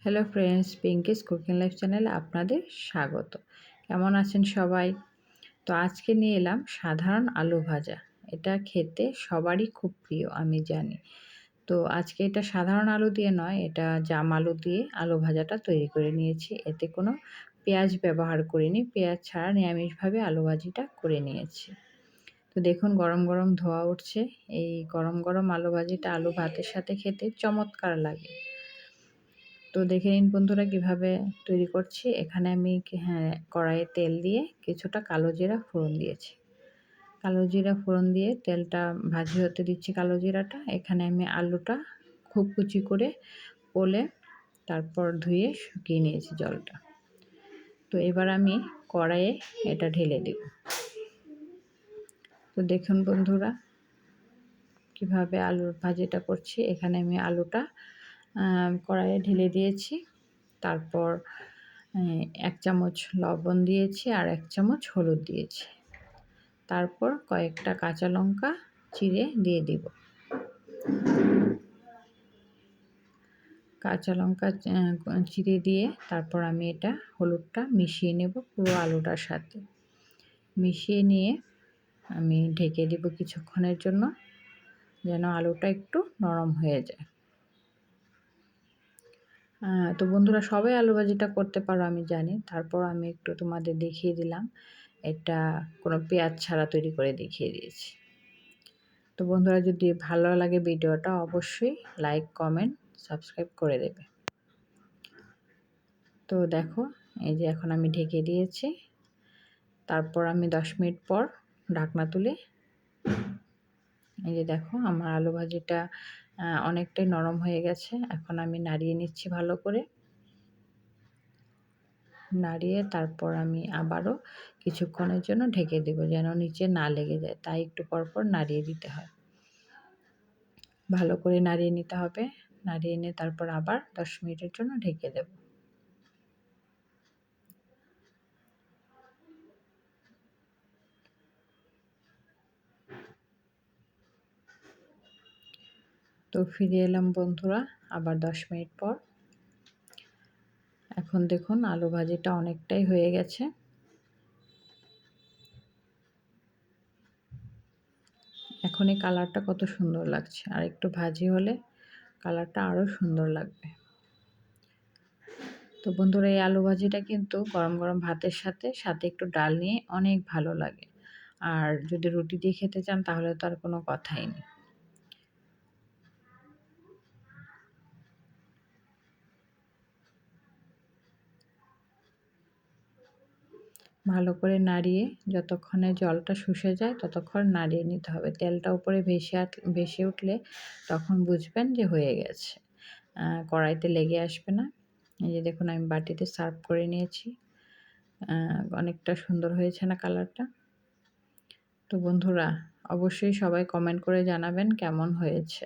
Hello friends, Pinki's cooking life চ্যানেলে আপনাদের স্বাগত। কেমন আছেন সবাই? তো আজকে নিয়ে এলাম সাধারণ আলু ভাজা। এটা খেতে সবারই খুব প্রিয়, আমি জানি। তো আজকে এটা সাধারণ আলু দিয়ে নয়, এটা জাম আলু দিয়ে আলু ভাজাটা তৈরি করে নিয়েছি। এতে কোনো পেঁয়াজ ব্যবহার করিনি, পেঁয়াজ ছাড়া নিরামিষভাবে আলু ভাজিটা করে নিয়েছি। তো দেখুন, গরম গরম ধোঁয়া উঠছে। এই গরম গরম আলু ভাজিটা আলু ভাতের সাথে খেতে চমৎকার লাগে। তো দেখে নিন বন্ধুরা কীভাবে তৈরি করছি। এখানে আমি কড়াইয়ে তেল দিয়ে কিছুটা কালো জিরা ফোড়ন দিয়েছি। কালো জিরা ফোড়ন দিয়ে তেলটা ভাজি হতে দিচ্ছি কালো জিরাটা। এখানে আমি আলুটা খুব কুচি করে পোলে তারপর ধুয়ে শুকিয়ে নিয়েছি জলটা। তো এবার আমি কড়াইয়ে এটা ঢেলে দেব। তো দেখুন বন্ধুরা কিভাবে আলুর ভাজিটা করছি। এখানে আমি আলুটা কড়াইয়ে ঢেলে দিয়েছি। তারপর 1 চামচ লবণ দিয়েছি আর 1 চামচ হলুদ দিয়েছি। তারপর কয়েকটা কাঁচা লঙ্কা চিড়ে দিয়ে দিব। কাঁচা লঙ্কা চিড়ে দিয়ে তারপর আমি এটা হলুদটা মিশিয়ে নেব পুরো আলুটার সাথে। মিশিয়ে নিয়ে আমি ঢেকে দেব কিছুক্ষণের জন্য, যেন আলুটা একটু নরম হয়ে যায়। তো বন্ধুরা সবাই আলু ভাজিটা করতে পারো আমি জানি, তারপর আমি একটু তোমাদের দেখিয়ে দিলাম। এটা কোনো পেঁয়াজ ছাড়া তৈরি করে দেখিয়ে দিয়েছি। তো বন্ধুরা যদি ভালো লাগে ভিডিওটা অবশ্যই লাইক, কমেন্ট, সাবস্ক্রাইব করে দেবে। তো দেখো, এই যে এখন আমি ঢেকে দিয়েছি। তারপর আমি 10 মিনিট পর ঢাকনা তুলে এই যে দেখো আমার আলু ভাজিটা অনেকটাই নরম হয়ে গেছে। এখন আমি নাড়িয়ে নিচ্ছি ভালো করে। নাড়িয়ে তারপর আমি আবারও কিছুক্ষণের জন্য ঢেকে দেব, যেন নিচে না লেগে যায়। তাই একটু পরপর নাড়িয়ে দিতে হয়, ভালো করে নাড়িয়ে নিতে হবে। নাড়িয়ে নিয়ে তারপর আবার 10 মিনিটের জন্য ঢেকে দেব। তো ফিরে এলাম বন্ধুরা আবার 10 মিনিট পর। এখন দেখুন আলু ভাজিটা অনেকটাই হয়ে গেছে। এখন এই কালারটা কত সুন্দর লাগছে, আর একটু ভাজি হলে কালারটা আরও সুন্দর লাগবে। তো বন্ধুরা এই আলু ভাজিটা কিন্তু গরম গরম ভাতের সাথে সাথে একটু ডাল নিয়ে অনেক ভালো লাগে। আর যদি রুটি দিয়ে খেতে চান তাহলে তো আর কোনো কথাই নেই। ভালো করে নাড়িয়ে যতক্ষণে জলটা শুষে যায় ততক্ষণ নাড়িয়ে নিতে হবে। তেলটা উপরে ভেসে উঠলে তখন বুঝবেন যে হয়ে গেছে। কড়াইতে লেগে আসবে না। এই যে দেখুন আমি বাটিতে সার্ভ করে নিয়েছি। অনেকটা সুন্দর হয়েছে না কালারটা? তো বন্ধুরা অবশ্যই সবাই কমেন্ট করে জানাবেন কেমন হয়েছে।